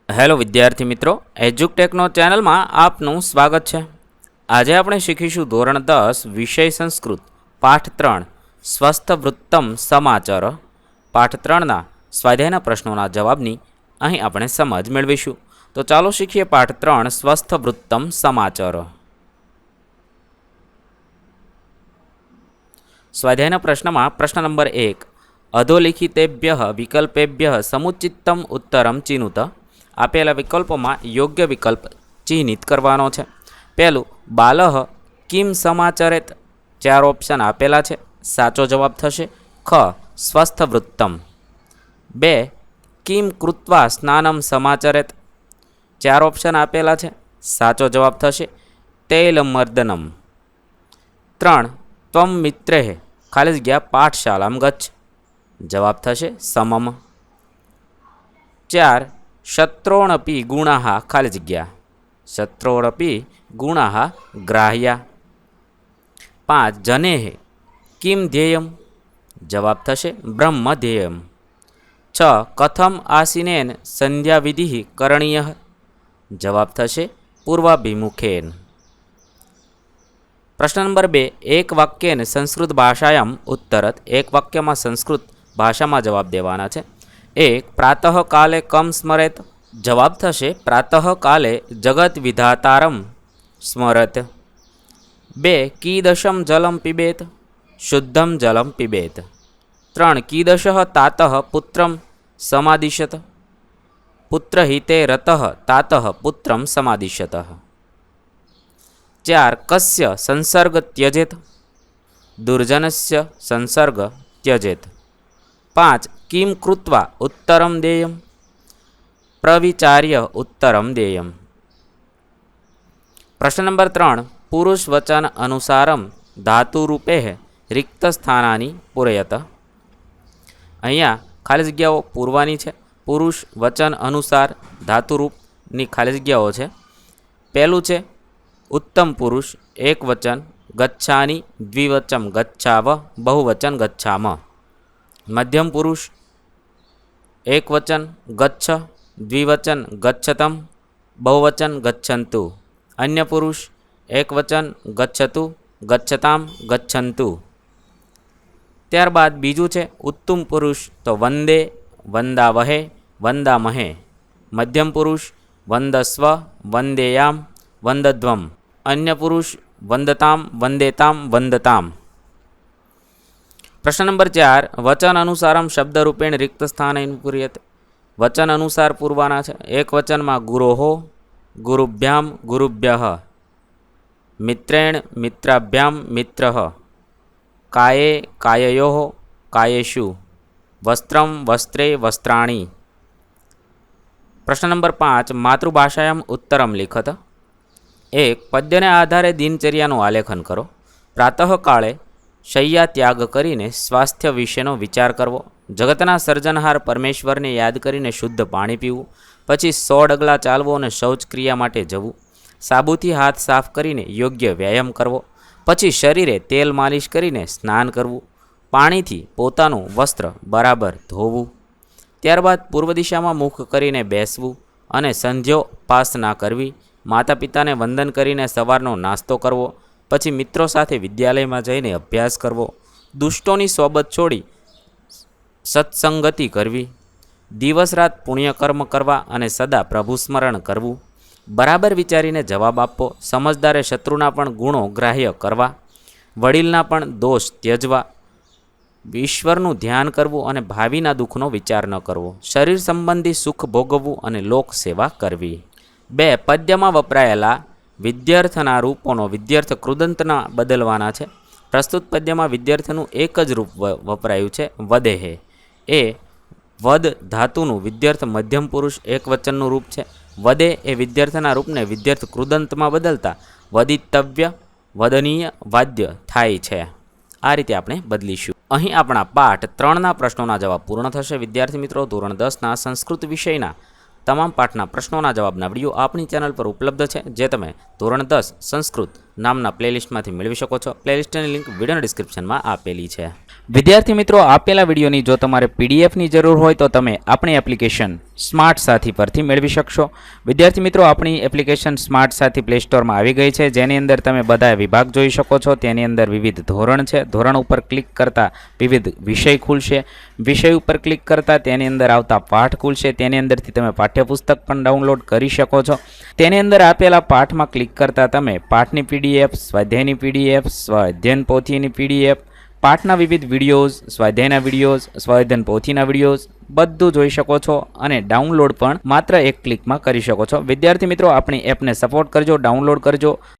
Hello વિદ્યાર્થી મિત્રો, એજ્યુકટેકનો ચેનલમાં આપનું સ્વાગત છે। આજે આપણે શીખીશું ધોરણ 10 વિષય સંસ્કૃત પાઠ 3 સ્વસ્થ વૃત્તમ સમાચાર। પાઠ 3ના સ્વાધ્યાયના પ્રશ્નોના જવાબની અહીં આપણે સમજ મેળવીશું। તો ચાલો શીખીએ પાઠ 3 સ્વસ્થ વૃત્તમ સમાચાર। સ્વાધ્યાયના પ્રશ્નમાં પ્રશ્ન નંબર 1, અધોલિખિતેભ્યઃ વિકલ્પેભ્યઃ સમુચિતમ ઉત્તરમ ચિનુત। આપેલા વિકલ્પોમાં યોગ્ય વિકલ્પ ચિહ્નિત કરવાનો છે। પહેલું, બાલઃ કિમ સમાચરેત। 4 ઓપ્શન આપેલા છે, સાચો જવાબ થશે ખ સ્વસ્થ વૃત્તમ। 2, કિમ કૃત્વા સ્નાનમ સમાચરેત। 4 ઓપ્શન આપેલા છે, સાચો જવાબ થશે તૈલમર્દનમ। 3, ત્વમ મિત્રેઃ ખાલી જગ્યા પાઠશાલામ ગચ્છ। જવાબ થશે સમમ। 4, શત્રોણપી ગુણાઃ ખાલી જગ્યા શત્રોણપી ગુણાઃ ગ્રાહ્યા। 5, જનેઃ કિમ ધ્યેયમ। જવાબ થશે બ્રહ્મ ધ્યેયમ। 6, કથમ આસીનેન સંધ્યાવિધિ કરણીયઃ। જવાબ થશે પૂર્વાભિમુખેન। પ્રશ્ન નંબર 2, એક વાક્યેન સંસ્કૃત ભાષાયામ ઉત્તરત। એક વાક્યમાં સંસ્કૃત ભાષામાં જવાબ દેવાના છે। 1, પ્રાતઃકાલે કમ સ્મરેત। જવાબ થશે પ્રાતઃકાલે જગત વિધાતારમ સ્મરત। 2, કીદશમ જલમ પીબેત। શુદ્ધમ જલમ પીબેત। 3, કીદશઃ તાતઃ પુત્રમ સમાદિશત। પુત્રહિતે રતઃ તાતઃ પુત્રમ સમાદિશત। 4, કસ્ય સંસર્ગ ત્યજેત। દુર્જનસ્ય સંસર્ગ ત્યજેત। 5, કિમ કૃત્વા ઉત્તરમ દેયમ। પ્રવિચાર્ય ઉત્તરમ દેયમ। પ્રશ્ન નંબર 3, પુરુષ વચન અનુસારમ ધાતુરૂપેઃ રિક્ત સ્થાનાની પૂરયત। અહીંયા ખાલી જગ્યાઓ પૂરવાની છે। પુરુષ વચન અનુસાર ધાતુરૂપની ખાલી જગ્યાઓ છે। પહેલું છે ઉત્તમ પુરુષ એક વચન ગચ્છાની દ્વિવચન ગચ્છાવ બહુવચન ગચ્છામ। મધ્યમ પુરુષ એક વચન ગચ્છ દ્વિવચન ગચ્છતમ બહુવચન ગચ્છન્તુ। અન્ય પુરુષ એક વચન ગચ્છતુ ગચ્છતામ ગચ્છન્તુ। ત્યારબાદ બીજું છે ઉત્તમ પુરુષ તો વંદે વંદાવહે વંદામહે। મધ્યમ પુરુષ વંદસ્વ વંદેયામ વંદધ્વમ। અન્ય પુરુષ વંદતામ વંદેતામ વંદતામ। પ્રશ્ન નંબર 4, વચન અનુસારમ શબ્દરૂપેણ રિક્ત સ્થાનેન પૂર્યતે। વચન અનુસાર પૂરવાના છે। એક વચનમાં ગુરોહો ગુરુભ્યામ ગુરુભ્યઃ। મિત્રેણ મિત્રાભ્યામ મિત્રઃ। કાયે કાયયોઃ કાયેષુ। વસ્ત્રમ વસ્ત્રે વસ્ત્રાણી। પ્રશ્ન નંબર 5, માતૃભાષાયામ ઉત્તરમ લિખત। 1, પદ્યને આધારે દિનચર્યાનું આલેખન કરો। પ્રાતઃકાળે શય્યા ત્યાગ કરીને સ્વાસ્થ્ય વિશેનો વિચાર કરવો। જગતના સર્જનહાર પરમેશ્વરને યાદ કરીને શુદ્ધ પાણી પીવું। પછી 100 ડગલા ચાલવો અને શૌચક્રિયા માટે જવું। સાબુથી હાથ સાફ કરીને યોગ્ય વ્યાયામ કરવો। પછી શરીરે તેલ માલિશ કરીને સ્નાન કરવું। પાણીથી પોતાનું વસ્ત્ર બરાબર ધોવું। ત્યારબાદ પૂર્વ દિશામાં મુખ કરીને બેસવું અને સંધ્યોપાસના કરવી। માતા પિતાને વંદન કરીને સવારનો નાસ્તો કરવો। પછી મિત્રો સાથે વિદ્યાલયમાં જઈને અભ્યાસ કરવો। દુષ્ટોની સોબત છોડી સત્સંગતિ કરવી। દિવસ રાત પુણ્યકર્મ કરવા અને સદા પ્રભુ સ્મરણ કરવું। બરાબર વિચારીને જવાબ આપવો। સમજદારે શત્રુના પણ ગુણો ગ્રાહ્ય કરવા। વડીલના પણ દોષ ત્યજવા। ઈશ્વરનું ધ્યાન કરવું અને ભાવિના દુઃખનો વિચાર ન કરવો। શરીર સંબંધી સુખ ભોગવવું અને લોક સેવા કરવી। 2, પદ્યમાં વપરાયેલા વિદ્યાર્થના રૂપોનો વિદ્યાર્થ કૃદંતના બદલવાના છે। પ્રસ્તુત પદ્યમાં વિદ્યાર્થનું એક જ રૂપ વપરાયું છે વદેહે। એ વદ ધાતુનું વિદ્યાર્થ મધ્યમ પુરુષ એક વચનનું રૂપ છે। વદે એ વિદ્યાર્થના રૂપને વિદ્યાર્થ કૃદંતમાં બદલતા વદિતવ્ય વદનીય વાદ્ય થાય છે। આ રીતે આપણે બદલીશું। અહીં આપણા પાઠ 3ના પ્રશ્નોના જવાબ પૂર્ણ થશે। વિદ્યાર્થી મિત્રો, ધોરણ 10ના સંસ્કૃત વિષયના તમામ પાઠના પ્રશ્નોના જવાબના વિડીયો આપણી ચેનલ પર ઉપલબ્ધ છે, જે તમે ધોરણ 10 સંસ્કૃત નામના પ્લેલિસ્ટમાંથી મેળવી શકો છો। પ્લેલિસ્ટની લિંક વિડીયોના ડિસ્ક્રિપ્શનમાં આપેલી છે। વિદ્યાર્થી મિત્રો, આપેલા વિડીયોની જો તમારે પીડીએફની જરૂર હોય તો તમે આપણી એપ્લિકેશન સ્માર્ટ સાથી પરથી મેળવી શકશો. વિદ્યાર્થી મિત્રો, આપણી એપ્લિકેશન સ્માર્ટ સાથી પ્લે સ્ટોરમાં આવી ગઈ છે, જેની અંદર તમે બધા વિભાગ જોઈ શકો છો. તેની અંદર વિવિધ ધોરણ છે. ધોરણ ઉપર ક્લિક કરતાં વિવિધ વિષય ખુલશે. વિષય ઉપર ક્લિક કરતાં તેની અંદર આવતા પાઠ ખુલશે. તેની અંદરથી તમે પાઠ્યપુસ્તક પણ ડાઉનલોડ કરી શકો છો. તેની અંદર આપેલા પાઠમાં ક્લિક કરતાં તમે પાઠની પીડીએફ, સ્વાધ્યાયની પીડીએફ, સ્વાધ્યાયન પોથીની પીડીએફ, પાઠના વિવિધ વિડીયોઝ, સ્વાધ્યાયના વિડીયોઝ, સ્વાધ્યાયન પોથીના વિડીયોઝ બધું જોઈ શકો છો અને ડાઉનલોડ પણ માત્ર એક ક્લિકમાં કરી શકો છો. વિદ્યાર્થી મિત્રો, આપણી એપને સપોર્ટ કરજો, ડાઉનલોડ કરજો.